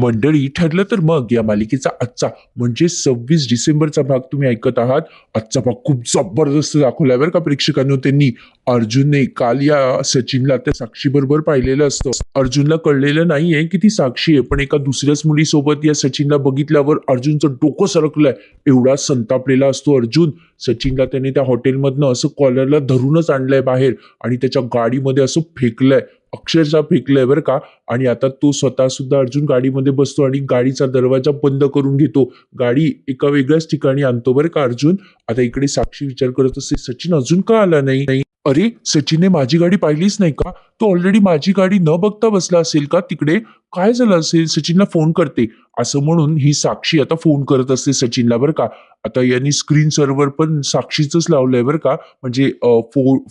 मंडळी, ठरलं तर मग या मालिकेचा आजचा म्हणजे 26 डिसेंबरचा भाग तुम्ही ऐकत आहात. आजचा भाग खूप जबरदस्त दाखवलाय बरं का प्रेक्षकांनो त्यांनी. अर्जुनने काल या सचिनला त्या साक्षी बरोबर पाहिलेलं असतं. अर्जुनला कळलेलं नाहीये की ती साक्षी आहे, पण एका दुसऱ्याच मुलीसोबत या सचिनला बघितल्यावर अर्जुनचं डोकं सरकलंय. एवढा संतापलेला असतो अर्जुन. सचिनला त्याने त्या हॉटेलमधनं असं कॉलरला धरूनच आणलंय बाहेर आणि त्याच्या गाडीमध्ये असं फेकलंय, अक्षरशः फेकलंय बरं का. आणि आता तो स्वतः सुद्धा अर्जुन गाडीमध्ये बसतो आणि गाडीचा दरवाजा बंद करून घेतो. गाडी एका वेगळ्याच ठिकाणी आणतो बरं का अर्जुन. आता इकडे साक्षी विचार करत असते, सचिन अजून का आला नाही? अरे, सचिनने माझी गाडी पाहिलीच नाही का? तो ऑलरेडी माझी गाडी न बघता बसला असेल का तिकडे? काय झालं असेल? सचिनला फोन करते. असं म्हणून ही साक्षी आता फोन करत असते सचिनला बरं का. आता यांनी स्क्रीन सर्व्हर पण साक्षीच लावलंय बरं का. म्हणजे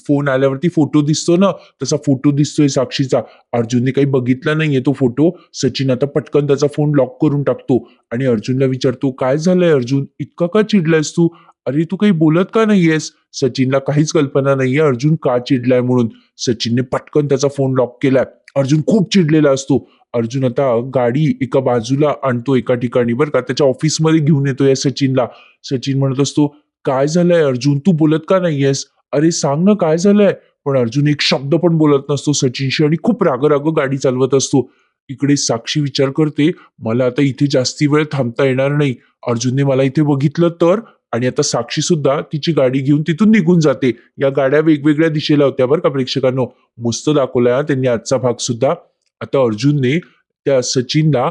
फोन आल्यावरती फोटो दिसतो ना, तसा फोटो दिसतोय साक्षीचा. अर्जुनने काही बघितला नाहीये तो फोटो. सचिन आता पटकन त्याचा फोन लॉक करून टाकतो आणि अर्जुनला विचारतो, काय झालंय अर्जुन? इतका का चिडलायस तू? अरे, तू काही बोलत का नाहीयेस? सचिनला काहीच कल्पना नाहीये अर्जुन का चिडलाय म्हणून. सचिनने पटकन त्याचा फोन लॉक केलाय. अर्जुन खूप चिडलेला असतो. अर्जुन आता गाडी एका बाजूला आणतो एका ठिकाणी बरं का. त्याच्या ऑफिसमध्ये घेऊन येतो या सचिनला. सचिन म्हणत असतो, काय झालंय अर्जुन? तू बोलत का नाहीयेस? अरे सांग ना, काय झालंय? पण अर्जुन एक शब्द पण बोलत नसतो सचिनशी आणि खूप राग गाडी चालवत असतो. इकडे साक्षी विचार करते, मला आता इथे जास्ती वेळ थांबता येणार नाही. अर्जुनने मला इथे बघितलं तर. आणि आता साक्षी सुद्धा तिची गाडी घेऊन तिथून निघून जाते. या गाड्या वेगवेगळ्या दिशेला होत्या बरं का प्रेक्षकांनो. मस्त दाखवलाय हा त्यांनी आजचा भाग सुद्धा. आता अर्जुनने त्या सचिनला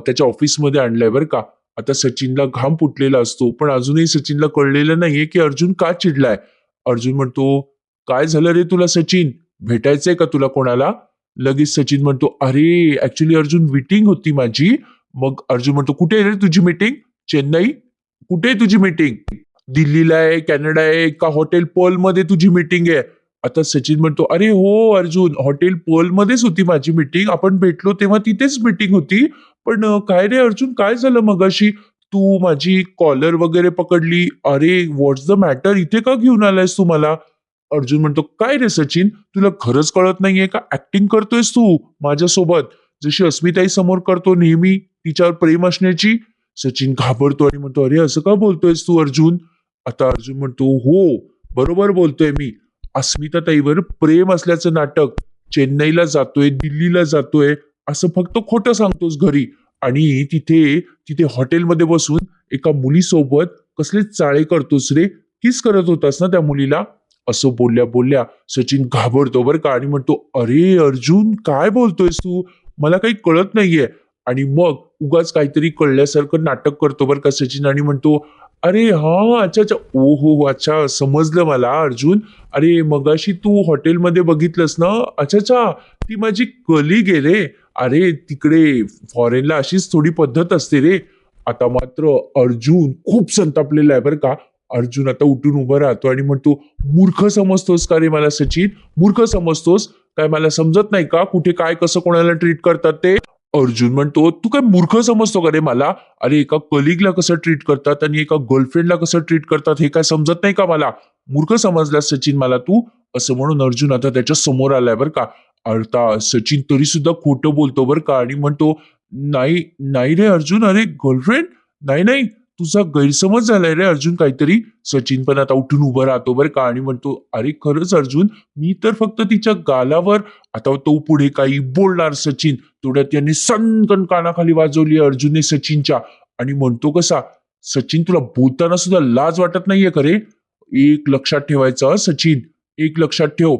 त्याच्या ऑफिसमध्ये आणलंय बरं का. आता सचिनला घाम फुटलेला असतो, पण अजूनही सचिनला कळलेलं नाहीये की अर्जुन का चिडलाय. अर्जुन म्हणतो, काय झालं रे तुला सचिन? भेटायचंय का तुला कोणाला? लगेच सचिन म्हणतो, अरे ऍक्च्युली अर्जुन मीटिंग होती माझी. मग अर्जुन म्हणतो, कुठे आहे रे तुझी मीटिंग? चेन्नई? कुठे आहे तुझी मीटिंग? दिल्लीला आहे, कॅनडा आहे का हॉटेल पर्ल मध्ये तुझी मीटिंग आहे? आता सचिन म्हणतो, अरे हो अर्जुन, हॉटेल पर्ल मध्येच होती माझी मीटिंग. आपण भेटलो तेव्हा तिथेच मीटिंग होती. पण काय रे अर्जुन, काय झालं मगाशी? तू माझी कॉलर वगैरे पकडली. अरे व्हॉट्स द मॅटर? इथे का घेऊन आलायस तू मला? अर्जुन म्हणतो, काय रे सचिन, तुला खरंच कळत नाहीये का? ऍक्टिंग करतोयस तू माझ्यासोबत, जशी अस्मिताई समोर करतो नेहमी तिच्यावर प्रेम असण्याची. सचिन घाबरतो आणि म्हणतो, अरे असं का बोलतोयस तू अर्जुन? आता अर्जुन म्हणतो, हो बरोबर बोलतोय मी. अस्मिताताईवर प्रेम असल्याचं नाटक. चेन्नईला जातोय, दिल्लीला जातोय, असं फक्त खोटं सांगतोस घरी. आणि तिथे तिथे हॉटेलमध्ये बसून एका मुलीसोबत कसले चाळे करतोस रे? किस करत होतास ना त्या मुलीला? असं बोलल्या बोलल्या सचिन घाबरतो बरं का आणि म्हणतो, अरे अर्जुन काय बोलतोयस तू? मला काही कळत नाहीये. आणि मग उगाच काहीतरी कळल्यासारखं नाटक करतो बरं का सचिन आणि म्हणतो, अरे हा अच्छा अच्छा, ओ हो अच्छा, समजलं मला अर्जुन. अरे मगाशी तू हॉटेलमध्ये बघितलंस ना? अच्छा अच्छा, ती माझी कलिग आहे रे. अरे तिकडे फॉरेनला अशीच थोडी पद्धत असते रे. आता मात्र अर्जुन खूप संतापलेला आहे बरं का. अर्जुन आता उठून उभं राहतो आणि म्हणतो, मूर्ख समजतोस का रे मला सचिन? मूर्ख समजतोस काय? मला समजत नाही का कुठे काय कसं कोणाला ट्रीट करतात ते? अर्जुन म्हणतो, तू काय मूर्ख समजतो का रे मला? अरे एका कलिगला कसं ट्रीट करतात आणि एका गर्लफ्रेंडला कसं ट्रीट करतात हे काय समजत नाही का मला? मूर्ख समजला सचिन मला तू? असं म्हणून अर्जुन आता त्याच्या समोर आलाय बरं का. आता सचिन तरी सुद्धा खोटं बोलतो बरं का आणि म्हणतो, नाही नाही रे अर्जुन, अरे गर्लफ्रेंड नाही नाही, तुझा गैरसमज झालाय रे अर्जुन काहीतरी. सचिन पण आता उठून उभं राहतो बरं का आणि म्हणतो, अरे खरंच अर्जुन, मी तर फक्त तिच्या गालावर. आता तो पुढे काही बोलणार सचिन, तेवढ्यात त्यांनी सनकन कानाखाली वाजवली अर्जुनने सचिनच्या. आणि म्हणतो कसा, सचिन तुला बोलताना सुद्धा लाज वाटत नाहीये का रे? एक लक्षात ठेवायचं सचिन, एक लक्षात ठेव,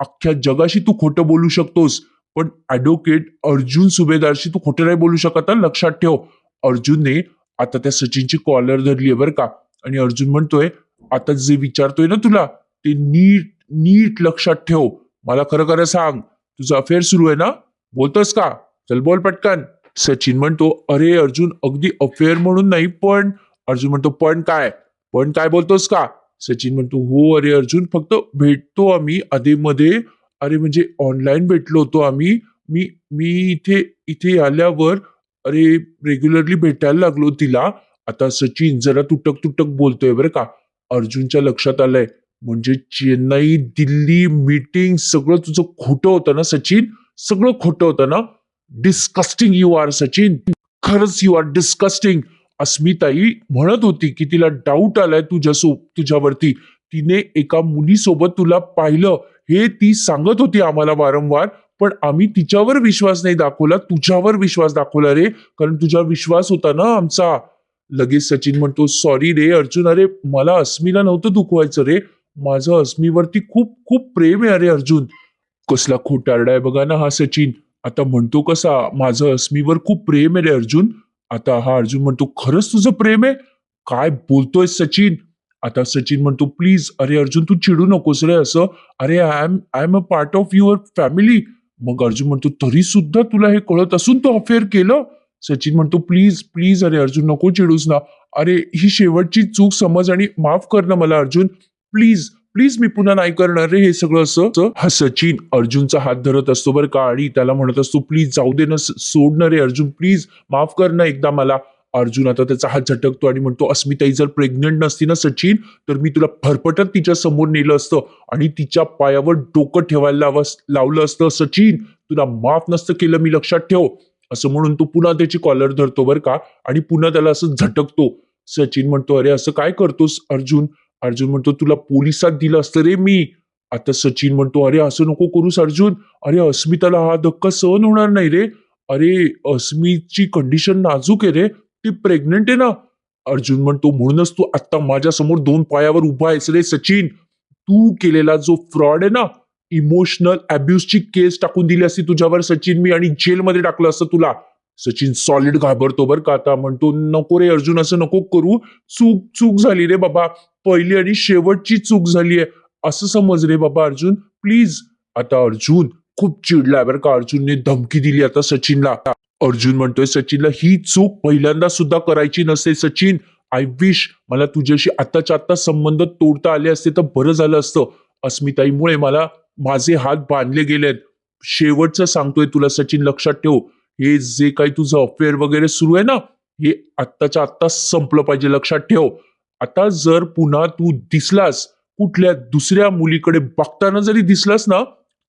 अख्ख्या जगाशी तू खोटं बोलू शकतोस, पण ऍडव्होकेट अर्जुन सुभेदारशी तू खोटं नाही बोलू शकत हा, लक्षात ठेव. अर्जुनने आता त्या सचिनची कॉलर धरलीये बरं का. आणि अर्जुन म्हणतोय, आता जे विचारतोय ना तुला ते नीट नीट लक्षात ठेव. मला खरं खरं सांग, तुझं अफेअर सुरू आहे ना? बोलतोस का? चल बोल पटकन. सचिन म्हणतो, अरे अर्जुन, अगदी अफेअर म्हणून नाही, पण. अर्जुन म्हणतो, पण काय बोलतोस का? सचिन म्हणतो, हो अरे अर्जुन, फक्त भेटतो आम्ही मध्ये. अरे म्हणजे ऑनलाईन भेटलो होतो आम्ही. मी मी इथे इथे आल्यावर अरे रेग्युलरली भेटायला लागलो तिला. आता सचिन जरा तुटक तुटक बोलतोय बरं का. अर्जुनच्या लक्षात आलंय, म्हणजे चेन्नई दिल्ली मीटिंग सगळं तुझं खोटं होतं ना सचिन? सगळं खोटं होतं ना? Disgusting you are Sachin. खरंच यू आर डिस्कस्टिंग. अस्मिताई म्हणत होती की तिला डाऊट आलाय तुझ्यावरती. तिने एका मुलीसोबत तुला पाहिलं हे ती सांगत होती आम्हाला वारंवार. पण आम्ही तिच्यावर विश्वास नाही दाखवला, तुझ्यावर विश्वास दाखवला रे. कारण तुझ्यावर विश्वास होता ना आमचा. लगेच सचिन म्हणतो, सॉरी रे अर्जुन, अरे मला अस्मीला नव्हतं दुखवायचं रे. माझं अस्मीवरती खूप खूप प्रेम आहे अरे अर्जुन. कसला खोटारडा आहे बघा ना हा सचिन. आता म्हणतो कसा, माझं अस्मीवर खूप प्रेम आहे रे अर्जुन. आता हा अर्जुन म्हणतो, खरंच तुझं प्रेम आहे? काय बोलतोय सचिन? आता सचिन म्हणतो, प्लीज अरे अर्जुन तू चिडू नकोस रे असं. अरे I am a part of your family. मग अर्जुन म्हणतो, तरी सुद्धा तुला हे कळत असून तू अफेअर केलं? सचिन म्हणतो, प्लीज प्लीज अरे अर्जुन नको चिडूस ना. अरे ही शेवटची चूक समज आणि माफ कर ना मला अर्जुन. प्लीज प्लीज मी पुन्हा नाही करणार रे हे सगळं असं. हा सचिन अर्जुनचा हात धरत असतो बरं का आणि त्याला म्हणत असतो, प्लीज जाऊ दे ना, सोड ना रे अर्जुन, प्लीज माफ कर ना एकदा मला. अर्जुन आता त्याचा हात झटकतो आणि म्हणतो, अस्मिताई जर प्रेग्नंट नसती ना सचिन, तर मी तुला फरफटत तिच्या समोर नेलं असतं आणि तिच्या पायावर डोकं ठेवायला लावलं असतं. सचिन तुला माफ नसतं केलं मी, लक्षात ठेव. असं म्हणून तो पुन्हा त्याची कॉलर धरतो बरं का आणि पुन्हा त्याला असं झटकतो. सचिन म्हणतो, अरे असं काय करतोस अर्जुन? अर्जुन म्हणतो, तुला पोलिसात दिलं असतं रे मी. आता सचिन म्हणतो, अरे असं नको करूस अर्जुन. अरे अस्मिताला हा धक्का सहन होणार नाही रे. अरे अस्मीची कंडिशन नाजूक आहे रे, ती प्रेग्नेंट आहे ना. अर्जुन म्हणतो, म्हणूनच तू आता माझ्या समोर दोन पायावर उभा आहेस रे सचिन. तू केलेला जो फ्रॉड आहे ना, इमोशनल अब्युजची केस टाकून दिली असती तुझ्यावर सचिन मी आणि जेलमध्ये टाकलं असतं तुला. सचिन सॉलिड घाबरतो बरं का आता. म्हणतो, नको रे अर्जुन असं नको करू. चूक चूक झाली रे बाबा, पहिली आणि शेवटची चूक झाली आहे असं समज रे बाबा अर्जुन, प्लीज. आता अर्जुन खूप चिडलाय बरं का. अर्जुनने धमकी दिली आता सचिनला. अर्जुन म्हणतोय सचिनला, ही चूक पहिल्यांदा सुद्धा करायची नसते सचिन. आय विश मला तुझ्याशी आत्ताच्या आत्ता संबंध तोडता आले असते तर बरं झालं असतं. अस्मिताईमुळे मला माझे हात बांधले गेलेत. शेवटचं सांगतोय तुला सचिन, लक्षात ठेव. हे जे काही तुझं अफेअर वगैरे सुरू आहे ना, हे आत्ताच्या आत्ता संपलं पाहिजे, लक्षात ठेव. आता जर पुन्हा तू दिसलास कुठल्या दुसऱ्या मुलीकडे बघताना जरी दिसलास ना,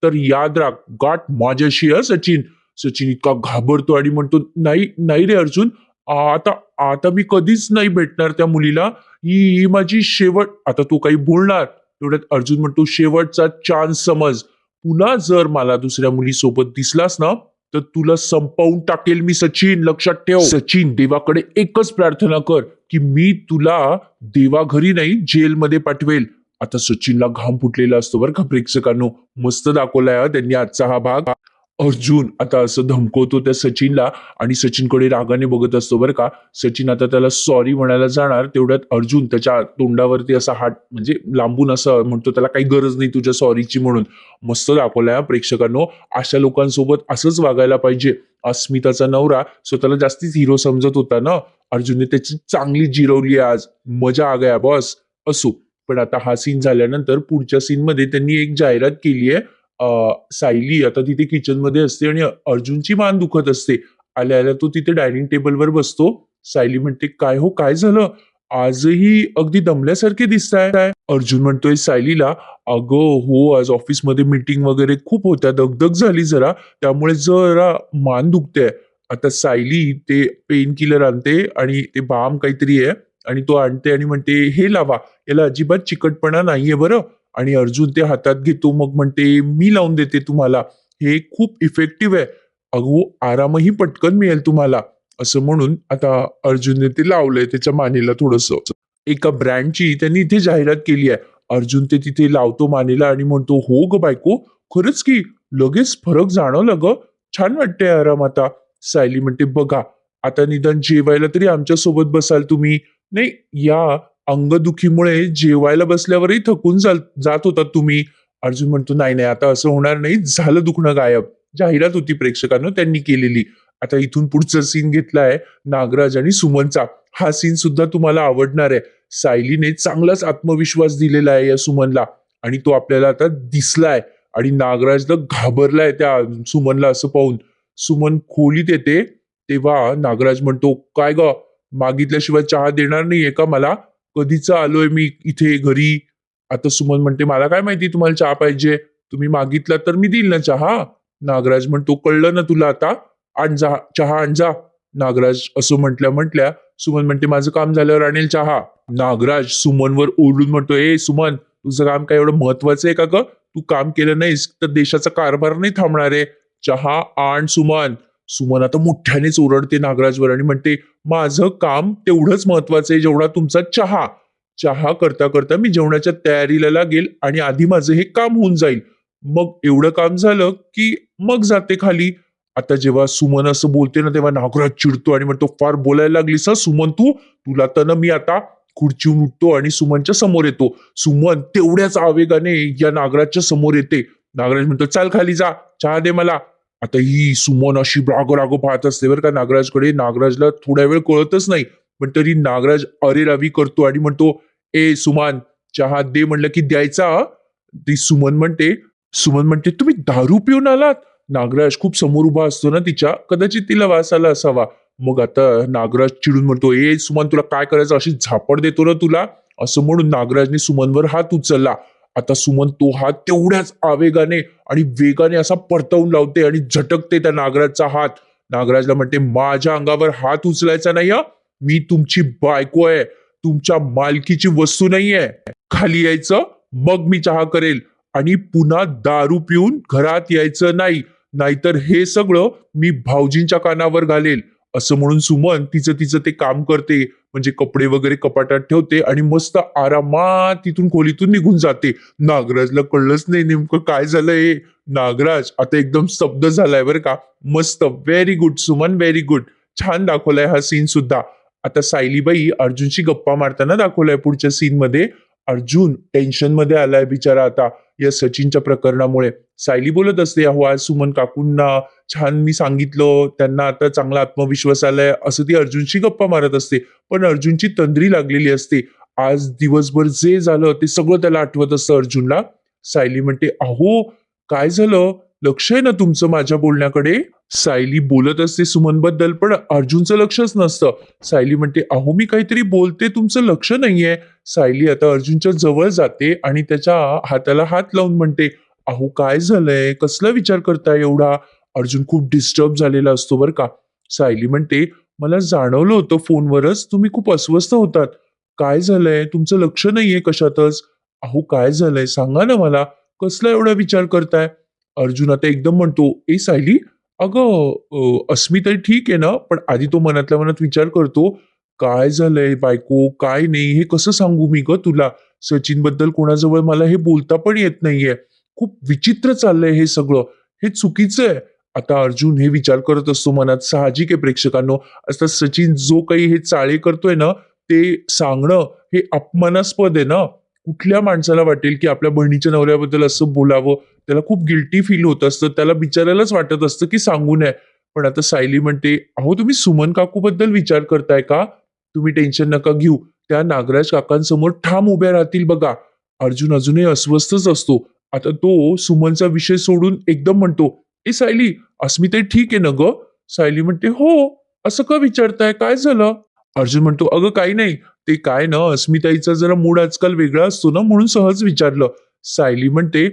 तर याद राख, गाठ माझ्याशी आहे सचिन. सचिन इतका घाबरतो आणि म्हणतो, नाही नाही रे अर्जुन, आता आता मी कधीच नाही भेटणार त्या मुलीला. ही माझी शेवट. आता तू काही बोलणार तेवढ्यात अर्जुन म्हणतो, शेवटचा चान्स समज. पुन्हा जर मला दुसऱ्या मुलीसोबत दिसलास ना, तर तुला संपवून टाकेल मी सचिन, लक्षात ठेव. सचिन देवाकडे एकच प्रार्थना कर की मी तुला देवाघरी नाही जेलमध्ये पाठवेल. आता सचिनला घाम फुटलेला असतो बरं का प्रेक्षकांनो. मस्त दाखवलाय त्यांनी आजचा हा भाग. अर्जुन आता असं धमकवतो त्या सचिनला आणि सचिनकडे रागाने बघत असतो बरं का. सचिन आता त्याला सॉरी म्हणायला जाणार तेवढ्यात अर्जुन त्याच्या तोंडावरती असा हात म्हणजे लांबून असं म्हणतो, त्याला काही गरज नाही तुझ्या सॉरीची म्हणून. मस्त दाखवलाय प्रेक्षकांनो. अशा लोकांसोबत असंच वागायला पाहिजे. अस्मिताचा नवरा स्वतःला जास्तीच हिरो समजत होता ना, अर्जुनने त्याची चांगली जिरवली आज. मजा आ गया बॉस. असो, पण आता हा सीन झाल्यानंतर पुढच्या सीन मध्ये त्यांनी एक जाहिरात केली आहे. सायली आता तिथे किचन मध्ये असते आणि अर्जुनची मान दुखत असते. आल्या आल्या तो तिथे डायनिंग टेबलवर बसतो. सायली म्हणते, काय हो काय झालं, आजही अगदी दमल्यासारखे दिसताय. अर्जुन म्हणतोय सायलीला, अगं हो आज ऑफिसमध्ये मीटिंग वगैरे खूप होत्या, दगदग झाली जरा, त्यामुळे जरा मान दुखते. आता सायली ते पेन किलर आणते आणि ते बाम काहीतरी आहे आणि तो आणते आणि म्हणते, हे लावा, याला अजिबात चिकटपणा नाहीये बरं. आणि अर्जुन ते हातात घेतो, मग म्हणते, मी लावून देते तुम्हाला, हे खूप इफेक्टिव्ह आहे, अगो आरामही पटकन मिळेल तुम्हाला. असं म्हणून आता अर्जुनने ते लावलंय त्याच्या मानेला थोडंसं. एका ब्रँडची त्यांनी इथे जाहिरात केली आहे. अर्जुन ते तिथे लावतो मानेला आणि म्हणतो, हो ग बायको, खरंच की लगेच फरक जाणवला ग, छान वाटतंय आराम आता. सायली म्हणते, बघा आता निदान जेवायला तरी आमच्या सोबत बसाल तुम्ही. नाही, या अंगदुखीमुळे जेवायला बसल्यावरही थकून जात होता तुम्ही. अर्जुन म्हणतो, नाही नाही आता असं होणार नाही, झालं दुखणं गायब. जाहिरात होती प्रेक्षकांनो त्यांनी केलेली. आता इथून पुढचा सीन घेतलाय नागराज आणि सुमनचा. हा सीन सुद्धा तुम्हाला आवडणार आहे. सायलीने चांगलाच आत्मविश्वास दिलेला आहे या सुमनला आणि तो आपल्याला आता दिसलाय आणि नागराजला घाबरलाय त्या सुमनला असं पाहून. सुमन खोलीत येते तेव्हा नागराज म्हणतो, काय ग, मागितल्याशिवाय चहा देणार नाहीये का मला? कधीचा आलोय मी इथे घरी. आता सुमन म्हणते, मला काय माहिती तुम्हाला चहा पाहिजे, तुम्ही मागितला तर मी देईल ना चहा. नागराज म्हणतो, कळलं ना तुला आता, आण जा चहा, आण जा. नागराज असं म्हटल्या सुमन म्हणते माझं काम झाल्यावर आणेल चहा. नागराज सुमनवर ओरडून म्हणतो, ए सुमन, तुझं काम काय एवढं महत्वाचं आहे का ग? तू काम केलं नाहीस तर देशाचा कारभार नाही थांबणार आहे. चहा आण सुमन. सुमन आता मोठ्यानेच ओरडते नागराजवर आणि म्हणते, माझं काम तेवढंच महत्वाचं आहे जेवढा तुमचा चहा. चहा करता करता मी जेवणाच्या तयारीला लागेल आणि आधी माझं हे काम होऊन जाईल. मग एवढं काम झालं की मग जाते खाली. आता जेव्हा सुमन असं बोलते ना तेव्हा नागराज चिडतो आणि म्हणतो, फार बोलायला लागलीस हं सुमन तू. तुला तर ना मी आता खुर्चीहून उठतो आणि सुमनच्या समोर येतो. सुमन तेवढ्याच आवेगाने या नागराजच्या समोर येते. नागराज म्हणतो, चाल खाली जा, चहा दे मला. आता ही सुमन अशी रागो रागो पाहत असते बरं का नागराजकडे. नागराजला थोड्या वेळ कळतच नाही, पण तरी नागराज अरेरावी करतो आणि म्हणतो, ए सुमन, चहा दे म्हणलं की द्यायचा हं?" ती सुमन म्हणते, तुम्ही दारू पिऊन आलात? नागराज खूप समोर उभा असतो ना तिच्या, कदाचित तिला वास आला असावा. मग आता नागराज चिडून म्हणतो, ए सुमन, तुला काय करायचं, अशी झापड देतो ना तुला. असं म्हणून नागराजने सुमनवर हात उचलला. आता सुमन तो हात तेवढ्याच आवेगाने आणि वेगाने असा परतवून लावते आणि झटकते त्या नागराजचा हात. नागराजला म्हणते, माझ्या अंगावर हात उचलायचा नाही हं. मी तुमची बायको आहे, तुमच्या मालकीची वस्तू नाहीये. खाली यायचं, मग मी चहा करेल. आणि पुन्हा दारू पिऊन घरात यायचं नाही, नाहीतर हे सगळं मी भाऊजींच्या कानावर घालेल. असं म्हणून सुमन तिचं तिचं ते काम करते, म्हणजे कपडे वगैरे कपाटात ठेवते आणि मस्त आरामात तिथून खोलीतून निघून जाते. नागराजला कळलंच नाही नेमकं काय झालंय. नागराज आता एकदम स्तब्ध झालाय बरं का. मस्त, very good Suman, very good. छान दाखवलाय हा सीन सुद्धा. आता सायलीबाई अर्जुनशी गप्पा मारताना दाखवलाय पुढच्या सीन मध्ये. अर्जुन टेन्शन मध्ये आलाय बिचारा आता या सचिनच्या प्रकरणामुळे. सायली बोलत असते, अहो आज सुमन काकूंना छान मी सांगितलं, त्यांना आता चांगला आत्मविश्वास आलाय, असं ती अर्जुनशी गप्पा मारत असते. पण अर्जुनची तंद्री लागलेली असते. आज दिवसभर जे झालं ते सगळं त्याला आठवत असतं अर्जुनला. सायली म्हणते, अहो काय झालं, लक्ष आहे ना तुमचं माझ्या बोलण्याकडे. सायली बोलत असते सुमनबद्दल, पण अर्जुनचं लक्षच नसतं. सायली म्हणते, अहो मी काहीतरी बोलते, तुमचं लक्ष नाहीये. सायली आता अर्जुनच्या जवळ जाते आणि त्याच्या हाताला हात लावून म्हणते, अहो काय झालंय, कसला विचार करताय एवढा. अर्जुन खूप डिस्टर्ब झालेला असतो बरं का. सायली म्हणते, मला जाणवलं होतं फोनवरच तुम्ही खूप अस्वस्थ होतात. काय झालंय, तुमचं लक्ष नाहीये कशातच. अहो काय झालंय सांगा ना मला, कसला एवढा विचार करताय. अर्जुन आता एकदम म्हणतो, ए सायली, अगं अस्मिताई ठीक आहे ना, पण आधी तो मनातल्या मनात विचार करतो, काय झालंय बायको, काय नाही, हे कसं सांगू मी ग तुला. सचिन बद्दल कोणाजवळ मला हे बोलता पण येत नाहीये. खूप विचित्र चाललंय हे सगळं, हे चुकीचं आहे. आता अर्जुन हे विचार करत असतो मनात. साहजिक आहे प्रेक्षकांनो. आता सचिन जो काही हे चाळे करतोय ना, ते सांगणं हे अपमानास्पद आहे ना. कुठल्या माणसाला वाटेल की आपल्या बहिणीच्या नवऱ्याबद्दल असं बोलावं. त्याला खूप गिल्टी फील होत असतं, त्याला बिचारायलाच वाटत असतं की सांगू नये. पण आता सायली म्हणते, अहो तुम्ही सुमन काकू बद्दल विचार करताय का. तुम्ही टेन्शन नका घेऊ, त्या नागराज काकांसमोर ठाम उभ्या राहतील बघा. अर्जुन अजूनही अस्वस्थच असतो. आता तो सुमनचा विषय सोडून एकदम म्हणतो, ए सायली, अस्मिताई ठीक आहे ना ग. सायली म्हणते, हो. असं का विचारताय, काय झालं. अर्जुन म्हणतो, अगं काही नाही, ते काय ना अस्मिताईचा जरा मूड आजकाल वेगळा असतो ना, म्हणून सहज विचारलं. सायली म्हणते,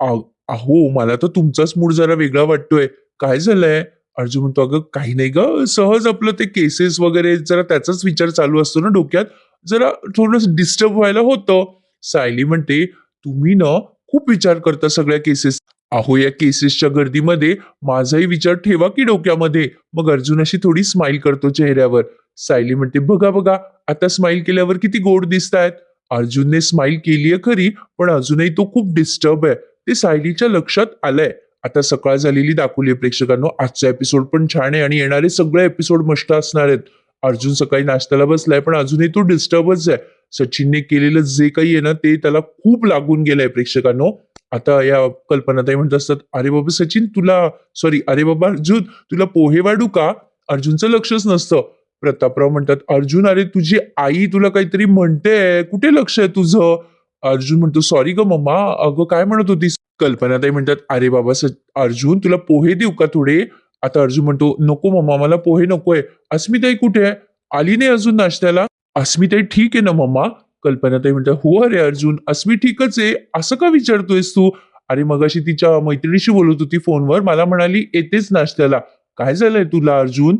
अहो मला तर तुमचाच मूड जरा वेगळा वाटतोय, काय झालंय. अर्जुन म्हणतो, अगं काही नाही ग, सहज आपलं ते केसेस वगैरे जरा त्याचाच विचार चालू असतो ना डोक्यात, जरा थोडं डिस्टर्ब व्हायला होतं. सायली म्हणते, तुम्ही ना खूप विचार करता सगळ्या केसेस. अहो या केसेसच्या गर्दीमध्ये माझाही विचार ठेवा की डोक्यामध्ये. मग अर्जुन अशी थोडी स्माइल करतो चेहऱ्यावर. सायली म्हणते, बघा बघा, आता स्माइल केल्यावर किती गोड दिसतायत. अर्जुनने स्माइल केलीये खरी, पण अजूनही तो खूप डिस्टर्ब आहे. ते सायलीच्या लक्षात आलंय. आता सकाळ झालेली दाखवली प्रेक्षकांनो. आजचा एपिसोड पण छान आहे आणि येणारे सगळे एपिसोड मस्त असणार आहेत. अर्जुन सकाळी नाश्त्याला बसलाय, पण अजूनही तो डिस्टर्बच आहे. सचिनने केलेलं जे काही आहे ना, ते त्याला खूप लागून गेलंय प्रेक्षकांनो. आता या कल्पनाताई म्हणत असतात, अरे बाबा सचिन तुला, सॉरी, अरे बाबा अर्जुन तुला पोहे वाढू का. अर्जुनचं लक्षच नसतं. प्रतापराव म्हणतात, अर्जुन अरे तुझी आई तुला काहीतरी म्हणते, कुठे लक्ष आहे तुझं. अर्जुन म्हणतो, सॉरी ग मम्मा, अगं काय म्हणत होतीस. कल्पनाताई म्हणतात, अरे बाबा अर्जुन तुला पोहे देऊ का थोडे. आता अर्जुन म्हणतो, नको मम्मा, मला पोहे नकोय. अस्मिताई कुठे आहे, आली नाही अजून नाश्त्याला. अस्मिताई ठीक आहे ना मम्मा. कल्पनाताई म्हणतात, हो अरे अर्जुन, अस्मी ठीकच आहे, असं का विचारतोयस तू. अरे मगाशी तिच्या मैत्रिणीशी बोलत होती फोनवर, मला म्हणाली येतेच नाश्त्याला. काय झालंय तुला अर्जुन.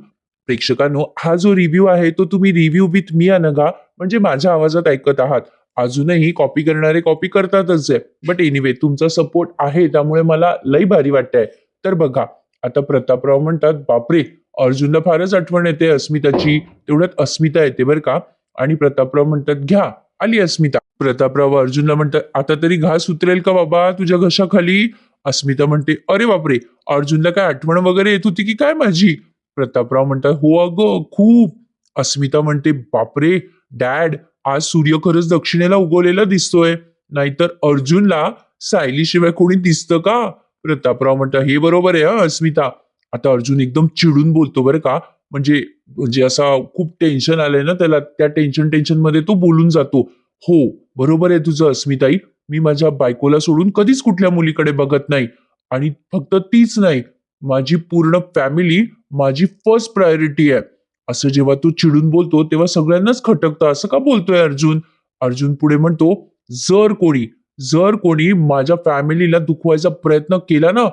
प्रेक्षकांनो, हा जो रिव्ह्यू आहे तो तुम्ही रिव्ह्यू विथ मी अनघा म्हणजे माझ्या आवाजात ऐकत आहात. अजूनही कॉपी करणारे कॉपी करतातच आहे. बट एनिवे तुमचा सपोर्ट आहे त्यामुळे मला लई भारी वाटतंय. तर बघा, आता प्रतापराव म्हणतात, बापरे, अर्जुनला फारच आठवण येते अस्मिताची. तेवढ्यात अस्मिता येते बरं का. आणि प्रतापराव म्हणतात, घ्या, आली अस्मिता. प्रतापराव अर्जुनला म्हणतात, आता तरी घास उतरेल का बाबा तुझ्या घशाखाली? अस्मिता म्हणते, अरे बापरे, अर्जुनला काय आठवण वगैरे येत होती की काय माझी? प्रतापराव म्हणतात, हो अगं खूप. अस्मिता म्हणते, बापरे डॅड, आज सूर्य खरंच दक्षिणेला उगवलेला दिसतोय, नाहीतर अर्जुनला सायलीशिवाय कोणी दिसतं का? प्रतापराव म्हणतात, हे बरोबर आहे हं अस्मिता. आता अर्जुन एकदम चिडून बोलतो बरं का. म्हणजे म्हणजे असा खूप टेन्शन आलंय ना त्याला, त्या टेन्शन मध्ये तो बोलून जातो. हो, बरोबर आहे तुझं अस्मिताई. मी माझ्या बायकोला सोडून कधीच कुठल्या मुलीकडे बघत नाही. आणि फक्त तीच नाही, माझी पूर्ण फॅमिली माझी फर्स्ट प्रायोरिटी आहे. असं जेव्हा तू चिडून बोलतो तेव्हा सगळ्यांनाच खटकतं. असं का बोलतोय अर्जुन? अर्जुन पुढे म्हणतो, जर कोणी जर कोणी माझ्या फॅमिलीला दुखवायचा प्रयत्न केला ना,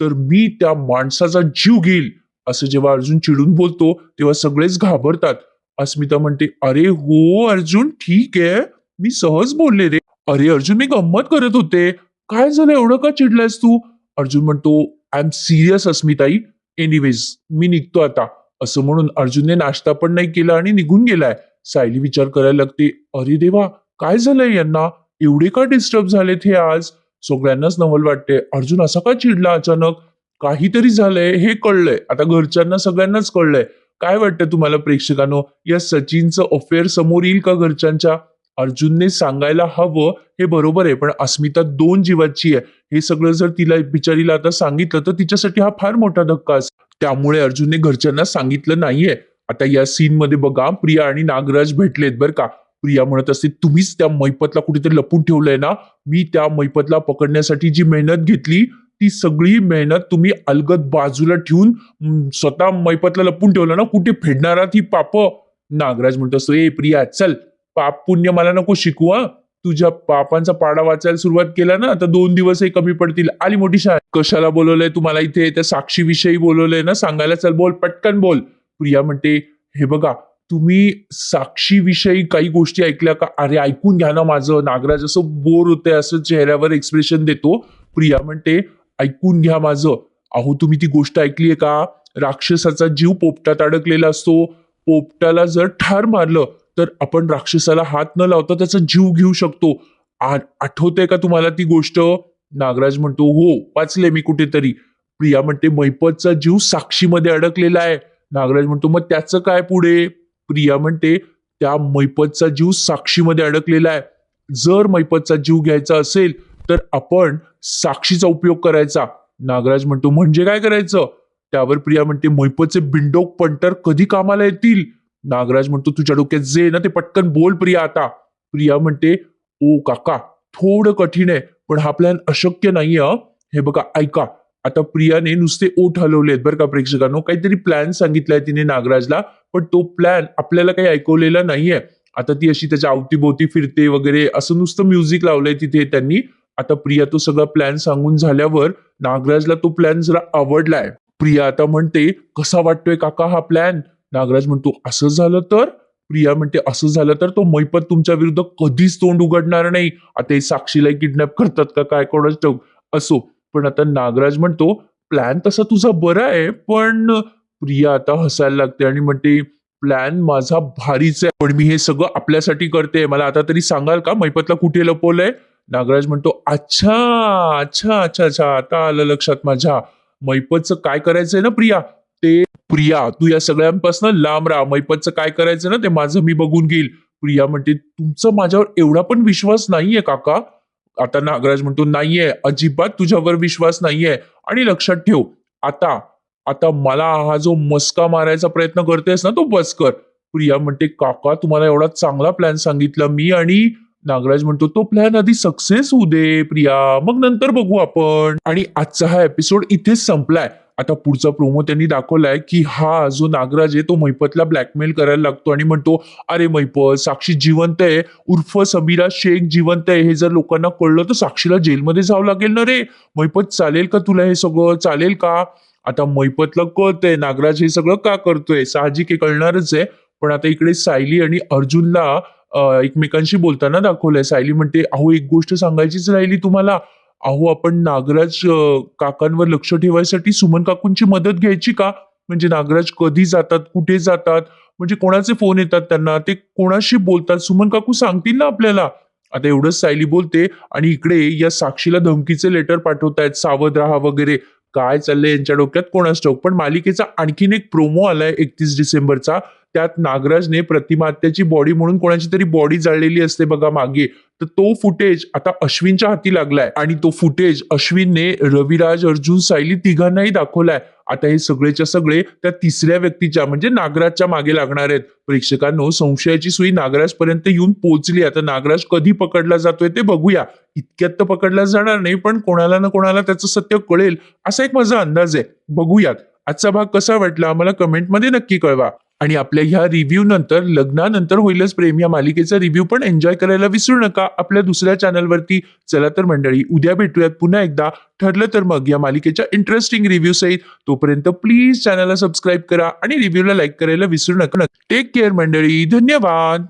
तर मी त्या माणसाचा जीव घेईल. असं जेव्हा अर्जुन चिडून बोलतो तेव्हा सगळेच घाबरतात. अस्मिता म्हणते, अरे हो अर्जुन, ठीक आहे, मी सहज बोलले रे. अरे अर्जुन, मी गंमत करत होते. काय झालं, एवढं का चिडलायस तू? अर्जुन म्हणतो, आय एम सिरियस अस्मिताई. एनिवेज मी निघतो आता. असं म्हणून अर्जुनने नाश्ता पण नाही केला आणि निघून गेलाय. सायली विचार करायला लागते, अरे देवा, काय झालंय यांना? एवढे का डिस्टर्ब झालेत हे आज? सगळ्यांनाच नवल वाटते, अर्जुन असा का चिडला अचानक? काहीतरी झालंय हे कळलंय. आता घरच्यांना सगळ्यांनाच कळलंय. काय वाटतं तुम्हाला प्रेक्षकांनो, या सचिनचं अफेअर समोर येईल का घरच्यांच्या? अर्जुनने सांगायला हवं हे बरोबर आहे, पण अस्मिता 2 जीवाची आहे. हे सगळं जर तिला बिचारीला आता सांगितलं तर तिच्यासाठी हा फार मोठा धक्का असेल. त्यामुळे अर्जुनने घरच्यांना सांगितलं नाहीये. आता या सीन मध्ये बघा, प्रिया आणि नागराज भेटलेत बरं का. प्रिया म्हणत असते, तुम्हीच त्या मैपतला कुठेतरी लपून ठेवलंय ना. मी त्या मैपतला पकडण्यासाठी जी मेहनत घेतली ती सगळी मेहनत तुम्ही अलगद बाजूला ठेवून स्वतः मैपतला लपून ठेवलं ना. कुठे फेडणार आहात ही पाप? नागराज म्हणत असतो, ए प्रिया चल, पाप पुण्य मला नको शिकवा. तुझ्या पापांचा पाडा वाचायला सुरुवात केला ना, तर 2 दिवसही कमी पडतील. आली मोठी शाळा. कशाला बोलवलंय तुम्हाला इथे? त्या साक्षीविषयी बोलवलंय ना, सांगायला. चल बोल, पटकन बोल. प्रिया म्हणते, हे बघा, तुम्ही साक्षीविषयी काही गोष्टी ऐकल्या का? अरे ऐकून घ्या ना माझं. नागराज असं बोर होते, असं चेहऱ्यावर एक्सप्रेशन देतो. प्रिया म्हणते, ऐकून घ्या माझं. अहो तुम्ही ती गोष्ट ऐकलीये का? राक्षसाचा जीव पोपटात अडकलेला असतो. पोपटाला जर ठार मारलं तर आपण राक्षसाला हात न लावता त्याचा जीव घेऊ शकतो. आठवते का तुम्हाला ती गोष्ट? नागराज म्हणतो, हो वाचले मी कुठेतरी. प्रिया म्हणते, मैपतचा जीव साक्षीमध्ये अडकलेला आहे. नागराज म्हणतो, मग त्याचं काय पुढे? प्रिया म्हणते, त्या मैपतचा जीव साक्षीमध्ये अडकलेला आहे. जर मैपतचा जीव घ्यायचा असेल तर आपण साक्षीचा उपयोग करायचा. नागराज म्हणतो, म्हणजे काय करायचं? त्यावर प्रिया म्हणते, मैपतचे बिंडोक पंटर कधी कामाला येतील? नागराज म्हणतो, तुझ्या डोक्यात जे ना ते पटकन बोल प्रिया आता. प्रिया म्हणते, ओ काका, थोडं कठीण आहे, पण हा प्लॅन अशक्य नाहीये. हे बघा ऐका. आता प्रियाने नुसते ओठ हलवलेत बरं का प्रेक्षकांनो. काहीतरी प्लॅन सांगितलाय तिने नागराजला, पण तो प्लॅन आपल्याला काही ऐकवलेला नाहीये. आता ती अशी त्याच्या अवतीभोवती फिरते वगैरे, असं नुसतं म्युझिक लावलंय तिथे त्यांनी. आता प्रिया तो सगळा प्लॅन सांगून झाल्यावर नागराजला तो प्लॅन जरा आवडलाय. प्रिया आता म्हणते, कसा वाटतोय काका हा प्लॅन? नागराज म्हणतो, असं झालं तर? प्रिया म्हणते, असं झालं तर तो मैपत तुमच्या विरुद्ध कधीच तोंड उघडणार नाही. आता हे साक्षीला किडनॅप करतात का काय कोणाच ठाऊक. असो, पण आता नागराज म्हणतो, प्लॅन तसा तुझा बरा आहे, पण प्रिया आता हसायला लागते आणि म्हणते, प्लॅन माझा भारीच आहे, पण मी हे सगळं आपल्यासाठी करते. मला आता तरी सांगाल का मैपतला कुठे लपवलंय? नागराज म्हणतो, अच्छा अच्छा अच्छा अच्छा, आता आलं लक्षात माझ्या. मैपतचं काय करायचंय ना प्रिया, ते प्रिया तू या सगळ्यांपासून लांब राहा. मैपतचं काय करायचं ना ते माझं मी बघून घेईल. प्रिया म्हणते, तुमचा माझ्यावर एवढा पण विश्वास नाहीये काका? आता नागराज म्हणतो, नाहीये, अजिबात तुझ्यावर विश्वास नाहीये. आणि लक्षात ठेव, आता आता मला हा जो मस्का मारायचा प्रयत्न करतेस ना तो बस कर. प्रिया म्हणते, काका तुम्हाला एवढा चांगला प्लॅन सांगितला मी, आणि नागराज म्हणतो, तो प्लॅन आधी सक्सेस होऊ दे प्रिया, मग नंतर बघू आपण. आणि आजचा हा एपिसोड इथेच संपलाय. आता पुढचा प्रोमो त्यांनी दाखवलाय की हा जो नागराज आहे तो मैपतला ब्लॅकमेल करायला लागतो आणि म्हणतो, अरे मैपत, साक्षी जिवंत आहे, उर्फ समीरा शेख जिवंत आहे. हे जर लोकांना कळलं तर साक्षीला जेलमध्ये जावं लागेल ना रे. मैपत, चालेल का तुला हे सगळं? चालेल का? आता मैपतला कळतंय नागराज हे सगळं का करतोय, साहजिक आहे कळणारच आहे. पण आता इकडे सायली आणि अर्जुनला एकमेकांशी बोलताना दाखवलंय. सायली म्हणते, "अहो एक गोष्ट सांगायचीच राहिली तुम्हाला. अहो आपण नागराज काकांवर लक्ष ठेवायसाठी सुमन काकूंची मदत घ्यायची का? म्हणजे नागराज कधी जातात, कुठे जातात, म्हणजे कोणाचे फोन येतात त्यांना, ते कोणाशी बोलतात, सुमन काकू सांगतील ना आपल्याला." आता एवढंच सायली बोलते आणि इकडे या साक्षीला धमकीचे लेटर पाठवतायत, सावध राहा वगैरे. काय चाललंय यांच्या डोक्यात कोणास ठाऊक. पण मालिकेचा आणखीन एक प्रोमो आलाय 31 डिसेंबरचा. त्यात नागराजने प्रतिमा आत्याची बॉडी म्हणून कोणाची तरी बॉडी जाळलेली असते बघा मागे. तर तो फुटेज आता अश्विनच्या हाती लागलाय आणि तो फुटेज अश्विनने रविराज, अर्जुन, सायली तिघांनाही दाखवलाय. आता हे सगळेच्या सगळे त्या तिसऱ्या व्यक्तीच्या म्हणजे नागराजच्या मागे लागणार आहेत. प्रेक्षकांनो, संशयाची सुई नागराजपर्यंत येऊन पोहोचली. आता नागराज कधी पकडला जातोय ते बघूया. इतक्यात तर पकडला जाणार नाही, पण कोणाला ना कोणाला त्याचं सत्य कळेल असा एक माझा अंदाज आहे. बघूयात. आजचा भाग कसा वाटला मला कमेंटमध्ये नक्की कळवा. आणि आपल्या ह्या रिव्ह्यू नंतर लग्नानंतर होईलच प्रेम या मालिकेचा रिव्ह्यू पण एन्जॉय करायला विसरू नका आपल्या दुसऱ्या चॅनलवरती. चला तर मंडळी, उद्या भेटूयात पुन्हा एकदा, ठरलं तर मग या मालिकेच्या इंटरेस्टिंग रिव्ह्यू सहित. तोपर्यंत प्लीज चॅनलला सबस्क्राईब करा आणि रिव्ह्यूला लाईक करायला विसरू नका. टेक केअर मंडळी, धन्यवाद.